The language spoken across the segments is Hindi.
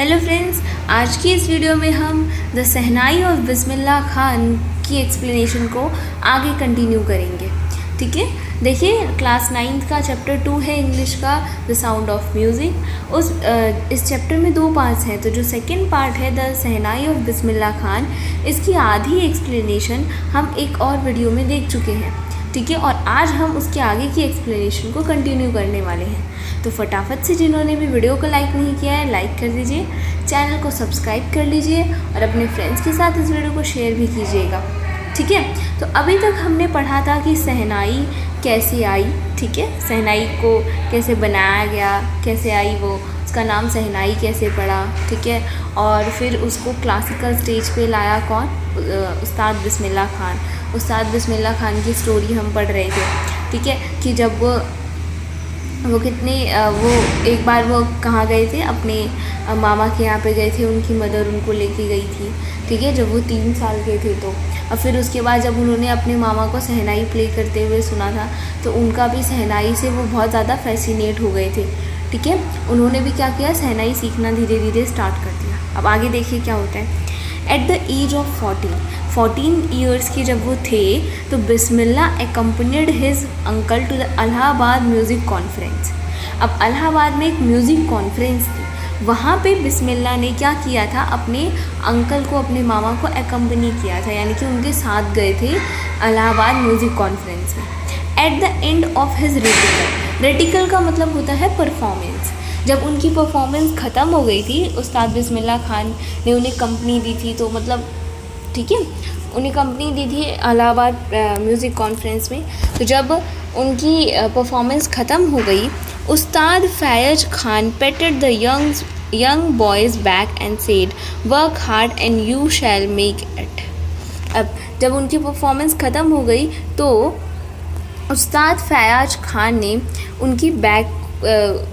हेलो फ्रेंड्स, आज की इस वीडियो में हम the shehnai of Bismillah Khan की एक्सप्लेनेशन को आगे कंटिन्यू करेंगे। ठीक है, देखिए क्लास 9th का चैप्टर 2 है इंग्लिश का, द साउंड ऑफ म्यूज़िक। इस चैप्टर में 2 पार्ट्स हैं। तो जो सेकंड पार्ट है the shehnai of Bismillah Khan, इसकी आधी एक्सप्लेनेशन हम एक और वीडियो में देख चुके हैं। ठीक है, और आज हम उसके आगे की एक्सप्लेनेशन को कंटिन्यू करने वाले हैं। तो फटाफट से जिन्होंने भी वीडियो को लाइक नहीं किया है, लाइक कर दीजिए, चैनल को सब्सक्राइब कर लीजिए और अपने फ्रेंड्स के साथ इस वीडियो को शेयर भी कीजिएगा। ठीक है, तो अभी तक हमने पढ़ा था कि शहनाई कैसे आई। ठीक है, शहनाई को कैसे बनाया गया, कैसे आई वो, उसका नाम शहनाई कैसे पड़ा। ठीक है, और फिर उसको क्लासिकल स्टेज पे लाया कौन, उस्ताद बिस्मिल्लाह खान। उस्ताद बिस्मिल्लाह खान की स्टोरी हम पढ़ रहे थे। ठीक है, कि जब वो एक बार वो कहाँ गए थे, अपने मामा के यहाँ पे गए थे, उनकी मदर उनको लेके गई थी। ठीक है, जब वो 3 साल के थे तो। और फिर उसके बाद जब उन्होंने अपने मामा को शहनाई प्ले करते हुए सुना था तो उनका भी शहनाई से वो बहुत ज़्यादा फैसिनेट हो गए थे। ठीक है, उन्होंने भी क्या किया, शहनाई सीखना धीरे धीरे स्टार्ट कर दिया। अब आगे देखिए क्या होता है। At the age of 14 years के जब वो थे तो Bismillah accompanied his uncle to the Allahabad music conference. अब इलाहाबाद में एक म्यूज़िक कॉन्फ्रेंस थी, वहाँ पे बिस्मिल्लाह ने क्या किया था, अपने अंकल को, अपने मामा को एकम्पनी किया था, यानी कि उनके साथ गए थे इलाहाबाद म्यूज़िक कॉन्फ्रेंस में। At the end of his reticle, reticle का मतलब होता है परफॉर्मेंस। जब उनकी परफॉर्मेंस ख़त्म हो गई थी, उस्ताद बिस्मिल्लाह खान ने उन्हें कंपनी दी थी, तो मतलब ठीक है, उन्हें कंपनी दी थी इलाहाबाद म्यूज़िक कॉन्फ्रेंस में। तो जब उनकी परफॉर्मेंस ख़त्म हो गई, Ustad Faiyaz Khan patted the young boys back and said work hard and you shall make it. अब जब उनकी परफॉर्मेंस ख़त्म हो गई तो उस्ताद फैयाज खान ने उनकी बैक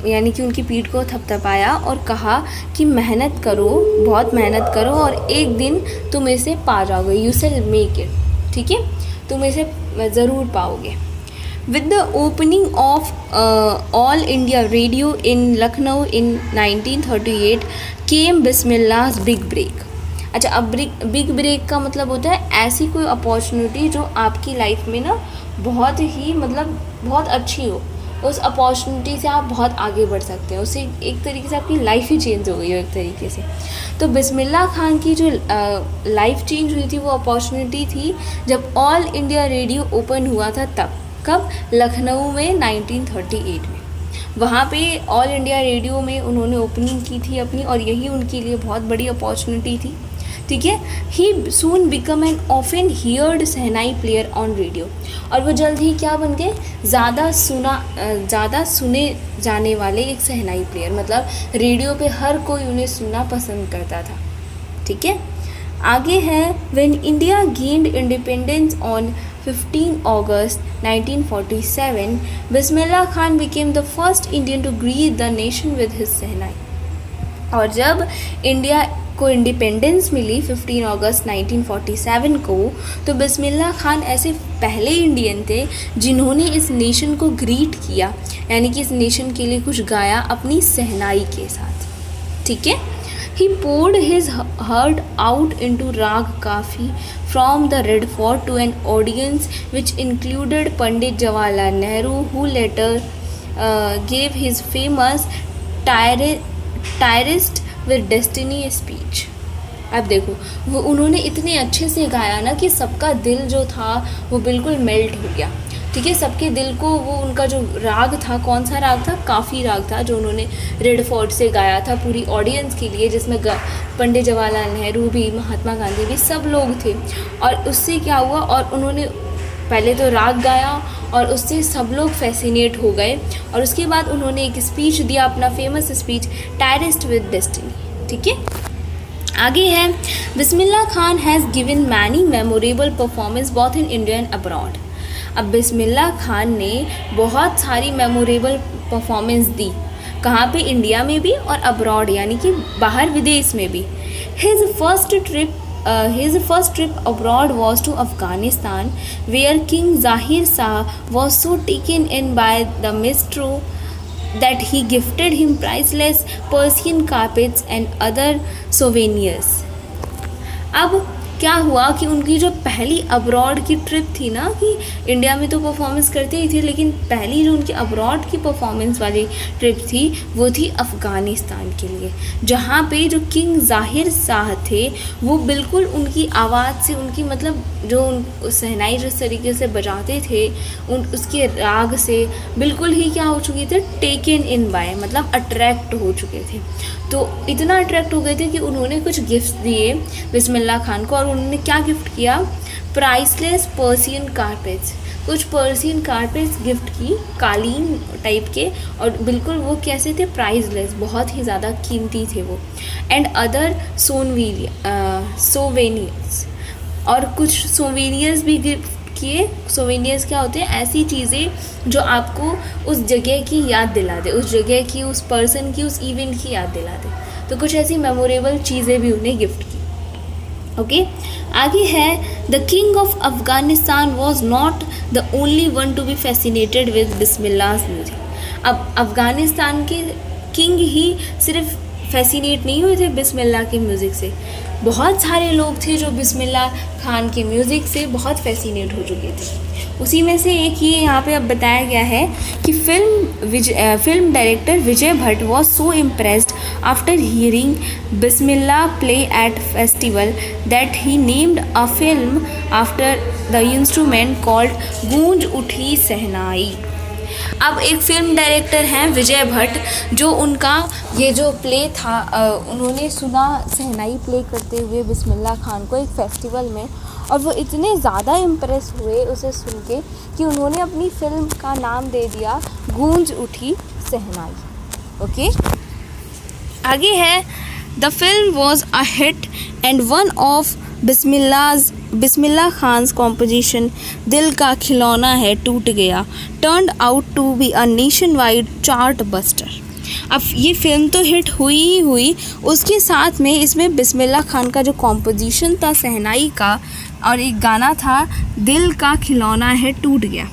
यानी कि उनकी पीठ को थपथपाया और कहा कि मेहनत करो, बहुत मेहनत करो और एक दिन तुम इसे पा जाओगे, यू विल मेक इट। ठीक है, तुम इसे ज़रूर पाओगे। With the opening of All India Radio in Lucknow in 1938 came Bismillah's big break. अच्छा, अब बिग ब्रेक का मतलब होता है ऐसी कोई अपॉर्चुनिटी जो आपकी लाइफ में ना बहुत ही मतलब बहुत अच्छी हो, उस अपॉर्चुनिटी से आप बहुत आगे बढ़ सकते हैं, उससे एक तरीके से आपकी लाइफ ही चेंज हो गई हो एक तरीके से। तो बिस्मिल्लाह खान की जो लाइफ चेंज हुई थी वो अपॉर्चुनिटी थी जब ऑल इंडिया रेडियो ओपन हुआ था। तब कब, लखनऊ में 1938 में, वहाँ पे ऑल इंडिया रेडियो में उन्होंने ओपनिंग की थी अपनी, और यही उनके लिए बहुत बड़ी अपॉर्चुनिटी थी। ठीक है, he soon become an often heard shehnai player on radio, और वो जल्द ही क्या बन गए, ज़्यादा सुने जाने वाले एक शहनाई प्लेयर। मतलब रेडियो पे हर कोई उन्हें सुनना पसंद करता था। ठीक है, आगे है when India gained independence on 15 August 1947 Bismillah Khan became the first Indian to greet the nation with his shehnai. और जब इंडिया को इंडिपेंडेंस मिली 15 अगस्त 1947 को, तो बिस्मिल्लाह खान ऐसे पहले इंडियन थे जिन्होंने इस नेशन को ग्रीट किया, यानी कि इस नेशन के लिए कुछ गाया अपनी शहनाई के साथ। ठीक है, ही poured his heart out into राग काफ़ी from the Red Fort to an audience which included Pandit Jawaharlal Nehru, who later gave his famous Tyrist with Destiny speech। अब देखो, वो उन्होंने इतने अच्छे से गाया ना कि सबका दिल जो था वो बिल्कुल मेल्ट हो गया। ठीक है, सबके दिल को वो, उनका जो राग था, कौन सा राग था, काफ़ी राग था, जो उन्होंने रेड फोर्ट से गाया था पूरी ऑडियंस के लिए, जिसमें पंडित जवाहरलाल नेहरू भी, महात्मा गांधी भी, सब लोग थे। और उससे क्या हुआ, और उन्होंने पहले तो राग गाया और उससे सब लोग फैसिनेट हो गए, और उसके बाद उन्होंने एक स्पीच दिया, अपना famous speech, tryst with destiny. ठीक है, आगे है Bismillah Khan has given many memorable performance both in India and abroad. अब बिस्मिल्लाह खान ने बहुत सारी मेमोरेबल परफॉर्मेंस दी, कहाँ पे, इंडिया में भी और अब्रॉड यानी कि बाहर विदेश में भी। His first trip abroad was to Afghanistan where king Zahir Shah was so taken in by the that he gifted him priceless Persian carpets and other souvenirs. अब क्या हुआ कि उनकी जो पहली अब्रॉड की ट्रिप थी ना, कि इंडिया में तो परफॉर्मेंस करते ही थे, लेकिन पहली जो उनकी अब्रॉड की परफॉर्मेंस वाली ट्रिप थी वो थी अफ़गानिस्तान के लिए, जहाँ पे जो किंग ज़ाहिर शाह थे वो बिल्कुल उनकी आवाज़ से, उनकी मतलब जो शहनाई जिस तरीके से बजाते थे उसके राग से बिल्कुल ही क्या हो चुके थे, टेकन इन बाय, मतलब अट्रैक्ट हो चुके थे। तो इतना अट्रैक्ट हो गए थे कि उन्होंने कुछ गिफ्ट दिए बिस्मिल्लाह खान को, और उन्होंने क्या गिफ्ट किया, प्राइसलेस पर्सियन कारपेट्स, कुछ पर्सियन कारपेट्स गिफ्ट की, कालीन टाइप के, और बिल्कुल वो कैसे थे, प्राइसलेस, बहुत ही ज़्यादा कीमती थे वो, एंड अदर सोवेनियर्स, और कुछ सोवेनियर्स भी गिफ्ट किए। सोवेनियर्स क्या होते हैं, ऐसी चीज़ें जो आपको उस जगह की याद दिला दे, उस जगह की, उस पर्सन की, उस इवेंट की याद दिला दे, तो कुछ ऐसी मेमोरेबल चीज़ें भी उन्हें गिफ्ट की। ओके, आगे है, the king of Afghanistan was not the only one to be fascinated with Bismillah music. अब अफ़गानिस्तान के किंग ही सिर्फ फैसिनेट नहीं हुए थे बिस्मिल्लाह के म्यूज़िक से, बहुत सारे लोग थे जो बिस्मिल्लाह खान के म्यूज़िक से बहुत फैसिनेट हो चुके थे। उसी में से एक ये यहाँ पे अब बताया गया है कि film director Vijay Bhatt was so impressed after hearing Bismillah play at festival that he named a film after the instrument called गूंज उठी सहनाई। अब एक फिल्म डायरेक्टर हैं विजय भट्ट, जो उनका ये जो प्ले था उन्होंने सुना सहनाई प्ले करते हुए बिस्मिल्लाह खान को एक फेस्टिवल में, और वो इतने ज़्यादा इम्प्रेस हुए उसे सुन के कि उन्होंने अपनी फिल्म का नाम दे दिया गूंज उठी सहनाई। ओके, आगे है, the film was a hit and one of Bismillah Khan's composition दिल का खिलौना है टूट गया turned out to be a nation wide chart buster. अब ये फिल्म तो हिट हुई ही हुई, उसके साथ में इसमें बिस्मिल्लाह खान का जो कॉम्पोजिशन था सहनाई का, और एक गाना था दिल का खिलौना है टूट गया,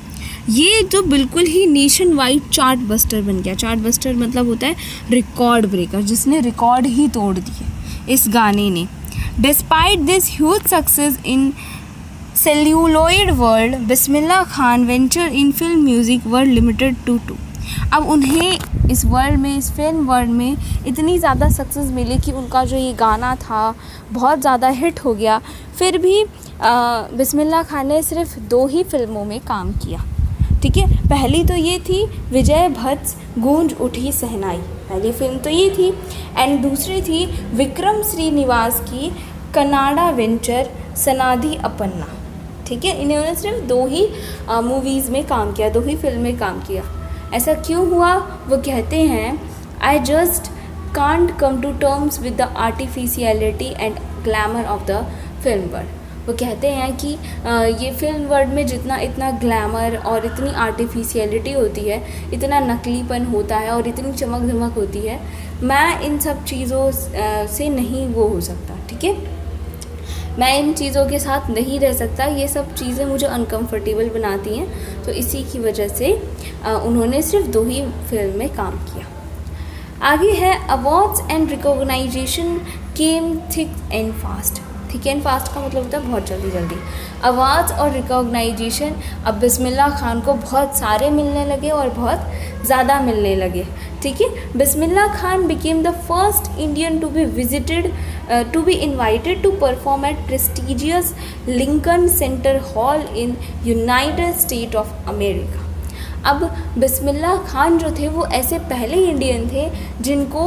ये जो बिल्कुल ही नेशन वाइड चार्ट बस्टर बन गया। चार्ट बस्टर मतलब होता है रिकॉर्ड ब्रेकर, जिसने रिकॉर्ड ही तोड़ दिए इस गाने ने। Despite this huge success in celluloid world, Bismillah Khan venture in film music world limited too. अब उन्हें इस वर्ल्ड में, इस फिल्म वर्ल्ड में इतनी ज़्यादा सक्सेस मिली कि उनका जो ये गाना था बहुत ज़्यादा हिट हो गया। फिर भी बिस्मिल्लाह खान ने सिर्फ 2 ही फिल्मों में काम किया, ठीक है। पहली तो ये थी विजय भट्ट गूंज उठी सहनाई, पहली फिल्म तो ये थी, एंड दूसरी थी विक्रम श्रीनिवास की कनाडा वेंचर सनाधि अपन्ना, ठीक है। इन्होंने सिर्फ 2 ही मूवीज़ में काम किया, 2 ही फिल्म में काम किया। ऐसा क्यों हुआ? वो कहते हैं, I just can't come to terms with the artificiality and glamour of the film world. वो कहते हैं कि ये फिल्म वर्ल्ड में जितना इतना ग्लैमर और इतनी आर्टिफिशियलिटी होती है, इतना नकलीपन होता है और इतनी चमक धमक होती है, मैं इन सब चीज़ों से नहीं वो हो सकता, ठीक है। मैं इन चीज़ों के साथ नहीं रह सकता, ये सब चीज़ें मुझे अनकंफर्टेबल बनाती हैं, तो इसी की वजह से उन्होंने सिर्फ 2 ही फिल्म में काम किया। आगे है, awards and recognition came thick and fast. Thick and fast का मतलब होता है बहुत जल्दी जल्दी। अवार्ड्स और रिकॉग्नाइजेशन अब बिस्मिल्लाह खान को बहुत सारे मिलने लगे और बहुत ज़्यादा मिलने लगे, ठीक है। Bismillah Khan became the first Indian to be invited to perform at prestigious Lincoln Center hall in United State of America. अब बिस्मिल्लाह खान जो थे वो ऐसे पहले इंडियन थे जिनको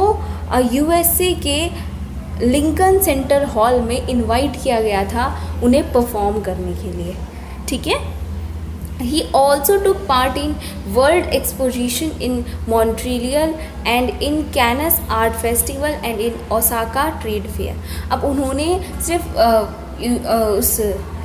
यूएसए के लिंकन सेंटर हॉल में इनवाइट किया गया था उन्हें परफॉर्म करने के लिए, ठीक है। He also took part in World Exposition in Montreal and in Cannes Art Festival and in Osaka Trade Fair। अब उन्होंने सिर्फ उस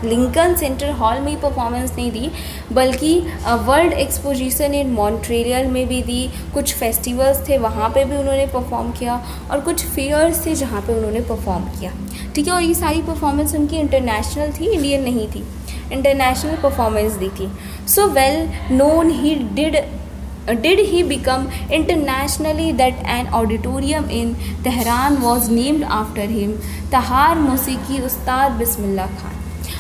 लिंकन सेंटर हॉल में ही परफॉर्मेंस नहीं दी, बल्कि वर्ल्ड एक्सपोजिशन इन मॉन्ट्रियल में भी दी, कुछ फेस्टिवल्स थे वहाँ पे भी उन्होंने परफॉर्म किया, और कुछ फेयर्स थे जहाँ पे उन्होंने परफॉर्म किया, ठीक है। और ये सारी परफॉर्मेंस उनकी इंटरनेशनल थी, इंडियन नहीं थी, इंटरनेशनल परफॉर्मेंस दी थी। So well known he did did he become internationally that an auditorium in Tehran was named after him, तहार मौसीकी उस्ताद बिस्मिल्लाह खान।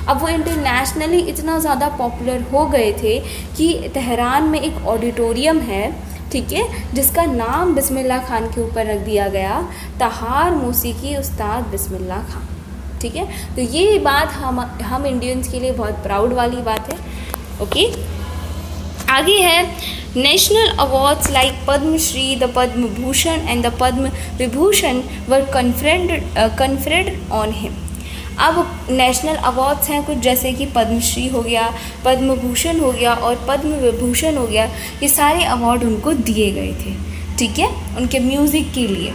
अब वो इंटरनेशनली इतना ज़्यादा पॉपुलर हो गए थे कि तेहरान में एक ऑडिटोरियम है, ठीक है, जिसका नाम बिस्मिल्लाह खान के ऊपर रख दिया गया, तहार मौसीकी उस्ताद बिस्मिल्लाह खान। ठीक है, तो ये बात हम इंडियंस के लिए बहुत प्राउड वाली बात है। ओके, आगे है national awards like Padma Shri, the Padma Bhushan and the Padma Vibhushan were conferred on him. अब नेशनल अवार्ड्स हैं कुछ, जैसे कि पद्मश्री हो गया, पद्म भूषण हो गया और पद्म विभूषण हो गया, ये सारे अवार्ड उनको दिए गए थे, ठीक है, उनके म्यूज़िक के लिए।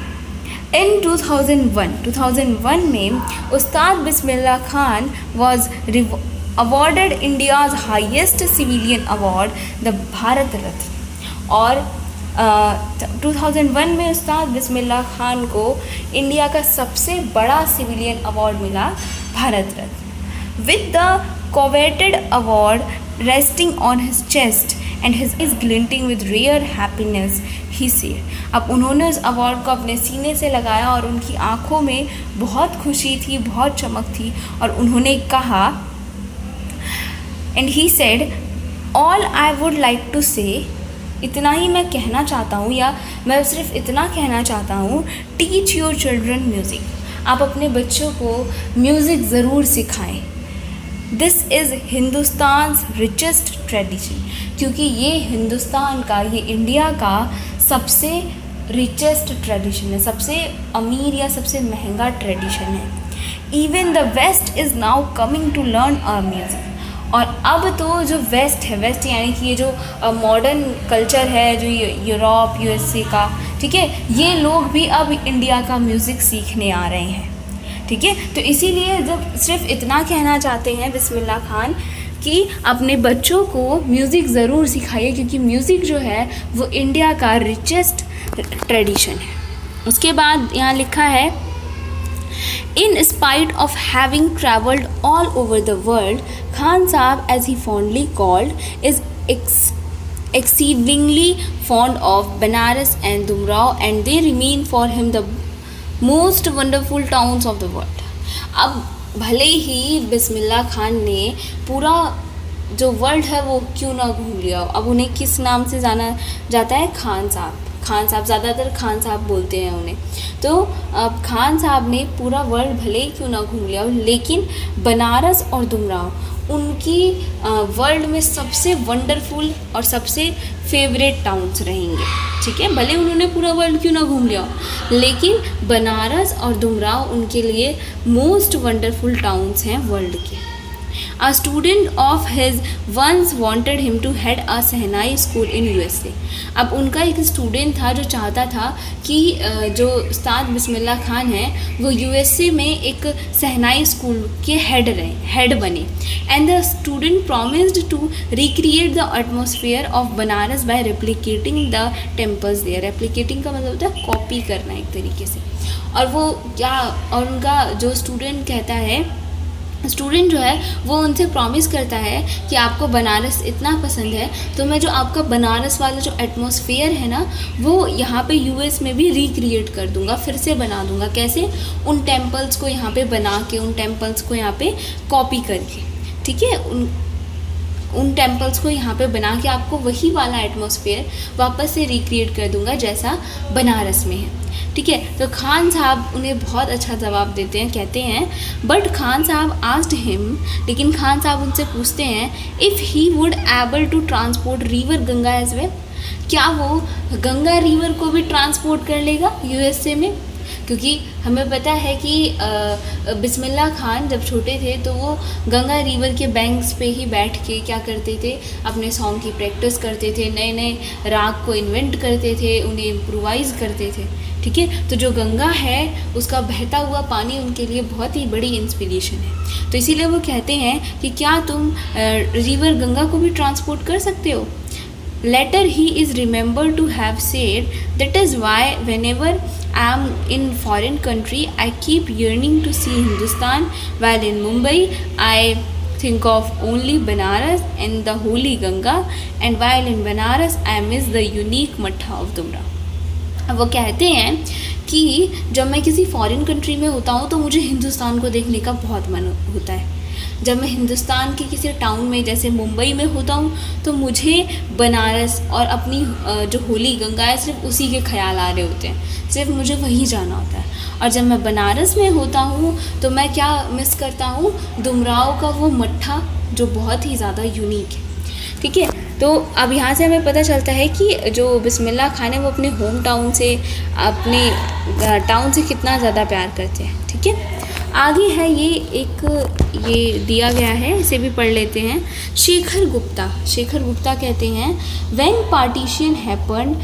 इन 2001 में Ustad Bismillah Khan was awarded India's highest civilian award, the Bharat Ratna. और 2001 में उस्ताद बिस्मिल्लाह खान को इंडिया का सबसे बड़ा सिविलियन अवार्ड मिला, Bharat Ratna, with the coveted award resting on his chest and his is glinting with rare happiness, he said. अब उन्होंने उस अवार्ड को अपने सीने से लगाया और उनकी आंखों में बहुत खुशी थी, बहुत चमक थी, और उन्होंने कहा, and he said, all I would like to say, इतना ही मैं कहना चाहता हूँ, या मैं सिर्फ इतना कहना चाहता हूँ, टीच योर चिल्ड्रन म्यूज़िक। आप अपने बच्चों को म्यूज़िक ज़रूर सिखाएं। दिस इज़ हिंदुस्तान्स रिचेस्ट ट्रेडिशन, क्योंकि ये हिंदुस्तान का, ये इंडिया का सबसे रिचेस्ट ट्रेडिशन है, सबसे अमीर या सबसे महंगा ट्रेडिशन है। Even the west is now coming to learn our music. और अब तो जो वेस्ट है, वेस्ट यानी कि ये जो मॉडर्न कल्चर है, जो यूरोप यूएसए का, ठीक है, ये लोग भी अब इंडिया का म्यूज़िक सीखने आ रहे हैं, ठीक है। तो इसीलिए जब सिर्फ इतना कहना चाहते हैं बिस्मिल्लाह खान कि अपने बच्चों को म्यूज़िक ज़रूर सिखाइए, क्योंकि म्यूज़िक जो है वो इंडिया का रिचेस्ट ट्रेडिशन है। उसके बाद यहाँ लिखा है, In spite of having travelled all over the world, Khan Sahab, as he fondly called, is exceedingly fond of Banaras and Dumrao, and they remain for him the most wonderful towns of the world. अब भले ही बिस्मिल्लाह खान ने पूरा जो वर्ल्ड है वो क्यों ना घूम लिया, अब उन्हें किस नाम से जाना जाता है, खान साहब। खान साहब, ज़्यादातर खान साहब बोलते हैं उन्हें। तो अब खान साहब ने पूरा वर्ल्ड भले ही क्यों ना घूम लिया, लेकिन बनारस और दुमराव उनकी वर्ल्ड में सबसे वंडरफुल और सबसे फेवरेट टाउन्स रहेंगे, ठीक है। भले उन्होंने पूरा वर्ल्ड क्यों ना घूम लिया, लेकिन बनारस और दुमराव उनके लिए मोस्ट वंडरफुल टाउन्स हैं वर्ल्ड के। A student of his once wanted him to head a shehnai school in USA। अब उनका एक स्टूडेंट था जो चाहता था कि जो उस्ताद बिस्मिल्लाह खान हैं वो USA में एक सहनाई स्कूल के हेड बने। And the student promised to recreate the atmosphere of Banaras by replicating the temples there. Replicating का मतलब होता है कॉपी करना एक तरीके से। और वो क्या, और उनका जो स्टूडेंट कहता है, स्टूडेंट जो है वो उनसे प्रॉमिस करता है कि आपको बनारस इतना पसंद है तो मैं जो आपका बनारस वाला जो एटमॉस्फेयर है ना वो यहाँ पे यूएस में भी रिक्रिएट कर दूँगा, फिर से बना दूँगा। कैसे? उन टेम्पल्स को यहाँ पे बना के, उन टेम्पल्स को यहाँ पे कॉपी करके, ठीक है, उन टेम्पल्स को यहाँ पे बना के आपको वही वाला एटमॉस्फेयर वापस से रिक्रिएट कर दूँगा जैसा बनारस में है, ठीक है। तो खान साहब उन्हें बहुत अच्छा जवाब देते हैं, कहते हैं बट खान साहब आस्क्ड हिम, लेकिन खान साहब उनसे पूछते हैं if he would able to transport river Ganga as well, क्या वो गंगा रिवर को भी ट्रांसपोर्ट कर लेगा यूएसए में। क्योंकि हमें पता है कि बिस्मिल्लाह खान जब छोटे थे तो वो गंगा रिवर के बैंक्स पे ही बैठ के क्या करते थे, अपने सॉन्ग की प्रैक्टिस करते थे, नए नए राग को इन्वेंट करते थे, उन्हें इम्प्रोवाइज़ करते थे, ठीक है। तो जो गंगा है उसका बहता हुआ पानी उनके लिए बहुत ही बड़ी इंस्पिरेशन है। तो इसीलिए वो कहते हैं कि क्या तुम रिवर गंगा को भी ट्रांसपोर्ट कर सकते हो। Later he is remembered to have said, that is why whenever I am in foreign country I keep yearning to see Hindustan, while in Mumbai I think of only Banaras and the holy Ganga, and while in Banaras I miss the unique Matha of Dumra. वो कहते हैं कि जब मैं किसी फॉरेन कंट्री में होता हूँ तो मुझे हिंदुस्तान को देखने का बहुत मन होता है। जब मैं हिंदुस्तान के किसी टाउन में जैसे मुंबई में होता हूँ तो मुझे बनारस और अपनी जो होली गंगा है सिर्फ उसी के ख्याल आ रहे होते हैं, सिर्फ मुझे वहीं जाना होता है। और जब मैं बनारस में होता हूँ तो मैं क्या मिस करता हूँ, डुमराव का वो मट्ठा जो बहुत ही ज़्यादा यूनिक है। ठीक है, तो अब यहाँ से हमें पता चलता है कि जो बिस्मिल्लाह खान है वो अपने होम टाउन से, अपने टाउन से कितना ज़्यादा प्यार करते हैं। ठीक है, आगे है ये दिया गया है, इसे भी पढ़ लेते हैं। शेखर गुप्ता कहते हैं, when partition happened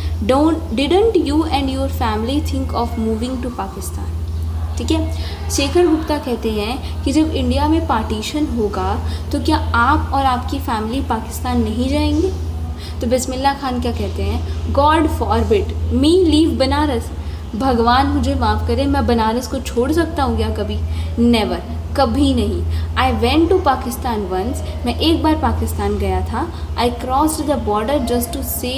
didn't you and your family think of moving to Pakistan. ठीक है, शेखर गुप्ता कहते हैं कि जब इंडिया में पार्टीशन होगा तो क्या आप और आपकी फैमिली पाकिस्तान नहीं जाएंगे। तो बिस्मिल्लाह खान क्या कहते हैं, गॉड फॉरबिड मी लीव बनारस, भगवान मुझे माफ़ करे, मैं बनारस को छोड़ सकता हूँ क्या कभी, नेवर, कभी नहीं। I went to Pakistan once, मैं एक बार पाकिस्तान गया था। I crossed the border just to say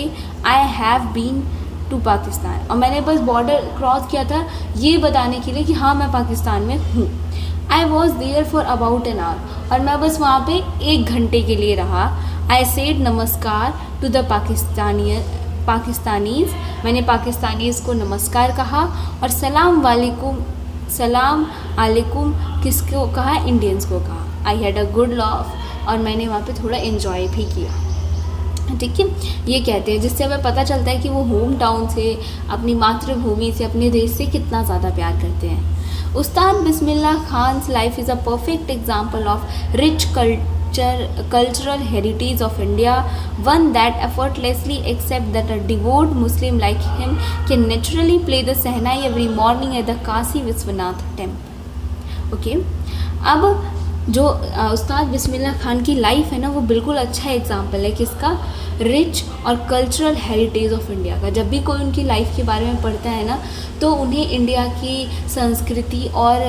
I have been to Pakistan, और मैंने बस बॉर्डर क्रॉस किया था ये बताने के लिए कि हाँ मैं पाकिस्तान में हूँ। I was there for about an hour, और मैं बस वहाँ पे 1 घंटे के लिए रहा। आई सेड नमस्कार टू द पाकिस्तानीज़, मैंने पाकिस्तानीज़ को नमस्कार कहा, और सलाम अलैकुम किसको कहा, इंडियंस को कहा। I had a good laugh, और मैंने वहाँ पे थोड़ा इन्जॉय भी किया। ठीक है, ये कहते हैं, जिससे हमें पता चलता है कि वो होम टाउन से, अपनी मातृभूमि से, अपने देश से कितना ज़्यादा प्यार करते हैं। Ustad Bismillah Khan's life is a perfect example of rich cultural heritage of India, one that effortlessly accepts that a devout Muslim like him can naturally play the Sehnai every morning at the Kashi Vishwanath temple. Okay, अब जो उस्ताद बिस्मिल्लाह खान की लाइफ है ना, वो बिल्कुल अच्छा एग्जाम्पल है किसका, रिच और कल्चरल हेरिटेज ऑफ इंडिया का। जब भी कोई उनकी लाइफ के बारे में पढ़ता है ना तो उन्हें इंडिया की संस्कृति और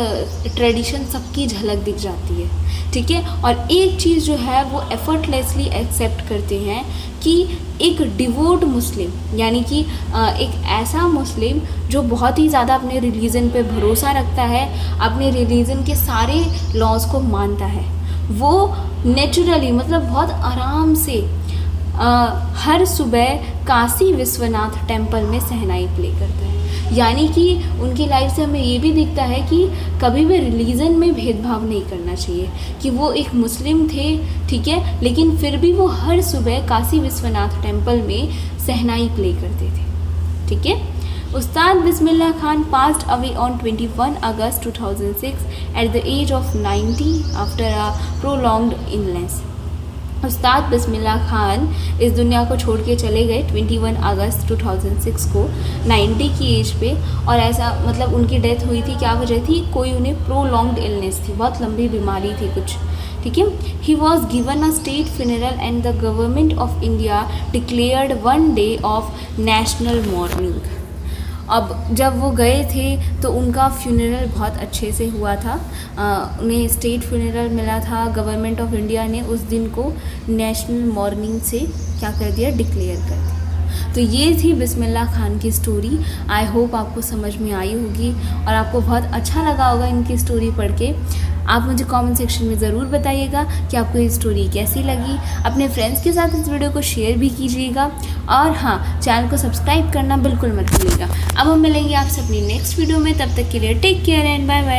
ट्रेडिशन सबकी झलक दिख जाती है। ठीक है, और एक चीज़ जो है वो एफर्टलेसली एक्सेप्ट करते हैं कि एक डिवोट मुस्लिम, यानी कि एक ऐसा मुस्लिम जो बहुत ही ज़्यादा अपने रिलीजन पे भरोसा रखता है, अपने रिलीजन के सारे लॉज को मानता है, वो नेचुरली मतलब बहुत आराम से हर सुबह काशी विश्वनाथ टेम्पल में सहनाई प्ले करता है। यानी कि उनकी लाइफ से हमें ये भी दिखता है कि कभी भी रिलीजन में भेदभाव नहीं करना चाहिए, कि वो एक मुस्लिम थे, ठीक है, लेकिन फिर भी वो हर सुबह काशी विश्वनाथ टेम्पल में सहनाई प्ले करते थे। ठीक है, उस्ताद Bismillah Khan passed away on 21 August 2006 at the age of 90 after a prolonged illness. उस्ताद बिस्मिल्लाह खान इस दुनिया को छोड़ के चले गए 21 अगस्त 2006 को 90 की एज पे, और ऐसा मतलब उनकी डेथ हुई थी, क्या वजह थी, कोई उन्हें प्रोलॉन्ग्ड इलनेस थी, बहुत लंबी बीमारी थी कुछ। ठीक है, he was given a state funeral and the government of India declared 1 day of national morning. अब जब वो गए थे तो उनका फ्यूनरल बहुत अच्छे से हुआ था, उन्हें स्टेट फ्यूनरल मिला था। गवर्नमेंट ऑफ इंडिया ने उस दिन को नेशनल मॉर्निंग से क्या कर दिया, डिक्लेयर कर दिया। तो ये थी बिस्मिल्लाह खान की स्टोरी। आई होप आपको समझ में आई होगी और आपको बहुत अच्छा लगा होगा इनकी स्टोरी पढ़ के। आप मुझे कमेंट सेक्शन में ज़रूर बताइएगा कि आपको ये स्टोरी कैसी लगी। अपने फ्रेंड्स के साथ इस वीडियो को शेयर भी कीजिएगा, और हाँ, चैनल को सब्सक्राइब करना बिल्कुल मत भूलिएगा। अब हम मिलेंगे आपसे अपनी नेक्स्ट वीडियो में, तब तक के लिए take care and bye bye.